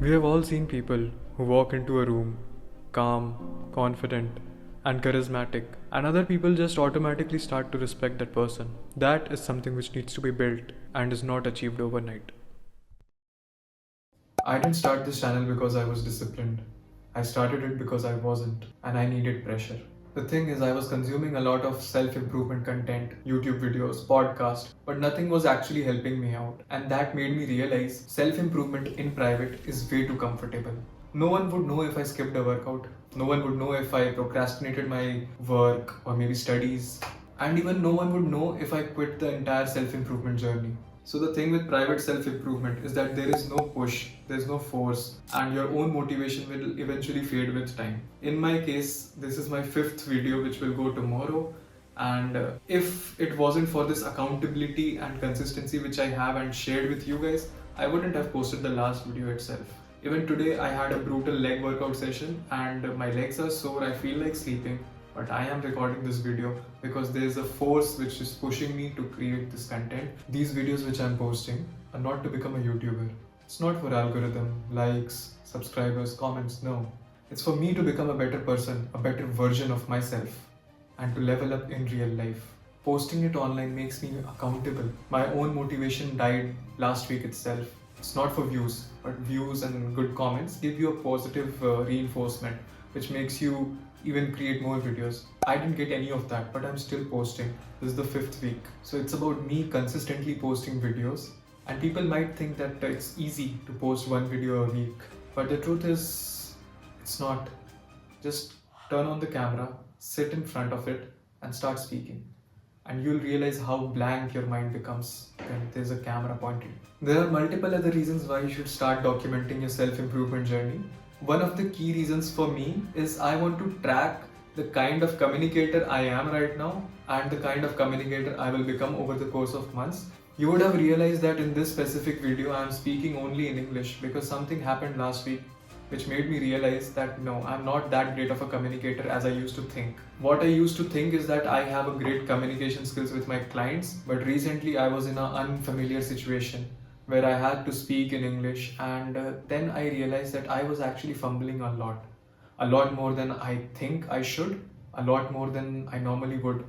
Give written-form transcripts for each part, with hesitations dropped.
We have all seen people who walk into a room calm, confident, and charismatic, and other people just automatically start to respect that person. That is something which needs to be built and is not achieved overnight. I didn't start this channel because I was disciplined. I started it because I wasn't, and I needed pressure. The thing is, I was consuming a lot of self improvement content, YouTube videos, podcasts, but nothing was actually helping me out. And that made me realize self improvement in private is way too comfortable. No one would know if I skipped a workout. No one would know if I procrastinated my work or maybe studies. And even no one would know if I quit the entire self improvement journey. So the thing with private self-improvement is that there is no push, there is no force, and your own motivation will eventually fade with time. In my case, this is my fifth video which will go tomorrow, and if it wasn't for this accountability and consistency which I have and shared with you guys, I wouldn't have posted the last video itself. Even today I had a brutal leg workout session and my legs are sore, I feel like sleeping. But I am recording this video because there is a force which is pushing me to create this content. These videos which I'm posting are not to become a YouTuber. It's not for algorithm, likes, subscribers, comments, no. It's for me to become a better person, a better version of myself, and to level up in real life. Posting it online makes me accountable. My own motivation died last week itself. It's not for views, but views and good comments give you a positive reinforcement, which makes you even create more videos. I didn't get any of that, but I'm still posting. This is the fifth week. So it's about me consistently posting videos. And people might think that it's easy to post one video a week. But the truth is, it's not. Just turn on the camera, sit in front of it, and start speaking. And you'll realize how blank your mind becomes when there's a camera pointed. There are multiple other reasons why you should start documenting your self-improvement journey. One of the key reasons for me is I want to track the kind of communicator I am right now and the kind of communicator I will become over the course of months. You would have realized that in this specific video I am speaking only in English because something happened last week which made me realize that no, I'm not that great of a communicator as I used to think. What I used to think is that I have a great communication skills with my clients, but recently I was in an unfamiliar situation where I had to speak in English, and then I realized that I was actually fumbling a lot more than I think I should, a lot more than I normally would.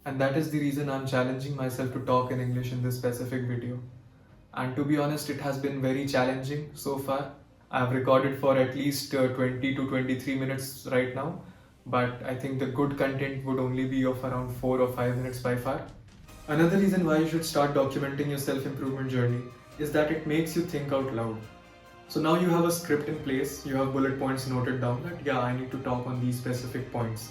And that is the reason I'm challenging myself to talk in English in this specific video. And to be honest, it has been very challenging so far. I've recorded for at least 20 to 23 minutes right now, but I think the good content would only be of around 4 or 5 minutes by far. Another reason why you should start documenting your self-improvement journey is that it makes you think out loud. So now you have a script in place, you have bullet points noted down that yeah, I need to talk on these specific points.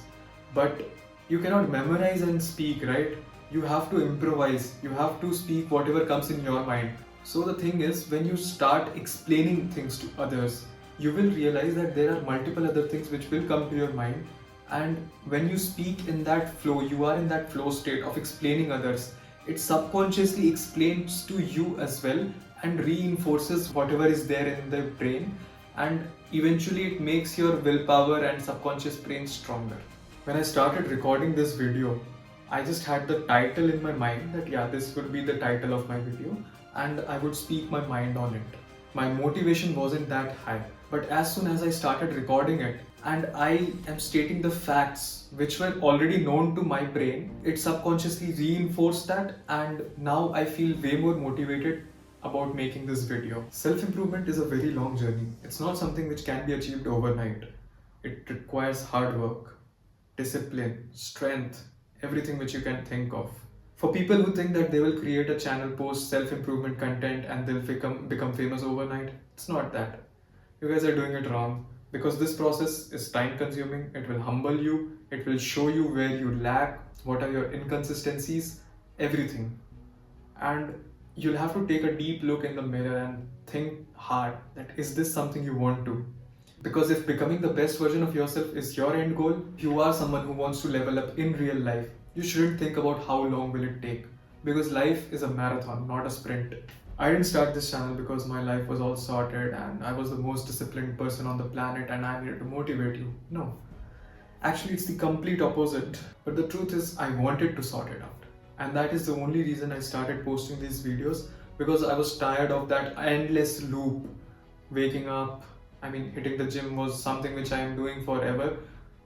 But you cannot memorize and speak, right? You have to improvise, you have to speak whatever comes in your mind. So the thing is, when you start explaining things to others, you will realize that there are multiple other things which will come to your mind. And when you speak in that flow, you are in that flow state of explaining others. It subconsciously explains to you as well and reinforces whatever is there in the brain, and eventually it makes your willpower and subconscious brain stronger. When I started recording this video, I just had the title in my mind that yeah, this would be the title of my video and I would speak my mind on it. My motivation wasn't that high, but as soon as I started recording it and I am stating the facts which were already known to my brain, it subconsciously reinforced that, and now I feel way more motivated about making this video. Self-improvement is a very long journey. It's not something which can be achieved overnight. It requires hard work, discipline, strength, everything which you can think of. For people who think that they will create a channel, post self-improvement content and they'll become famous overnight, it's not that. You guys are doing it wrong, because this process is time consuming. It will humble you, it will show you where you lack, what are your inconsistencies, everything. And you'll have to take a deep look in the mirror and think hard that is this something you want to? Because if becoming the best version of yourself is your end goal, if you are someone who wants to level up in real life, you shouldn't think about how long will it take, because life is a marathon, not a sprint. I didn't start this channel because my life was all sorted and I was the most disciplined person on the planet and I'm here to motivate you. No. Actually, it's the complete opposite. But the truth is, I wanted to sort it out. And that is the only reason I started posting these videos, because I was tired of that endless loop waking up, hitting the gym was something which I am doing forever,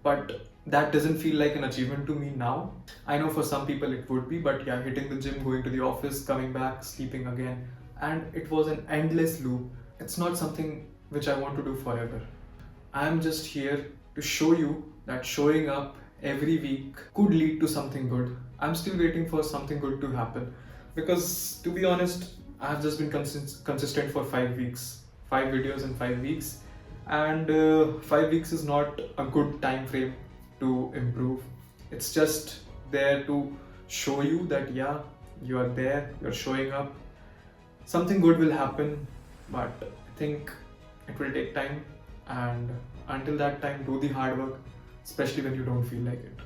but that doesn't feel like an achievement to me now. I know for some people it would be, but yeah, hitting the gym, going to the office, coming back, sleeping again, and it was an endless loop. It's not something which I want to do forever. I'm just here to show you that showing up every week could lead to something good. I'm still waiting for something good to happen because, to be honest, I've just been consistent for 5 weeks, 5 videos in 5 weeks, and 5 weeks is not a good time frame to improve. It's just there to show you that, yeah, you are there, you're showing up, something good will happen, but I think it will take time, and until that time, do the hard work, especially when you don't feel like it.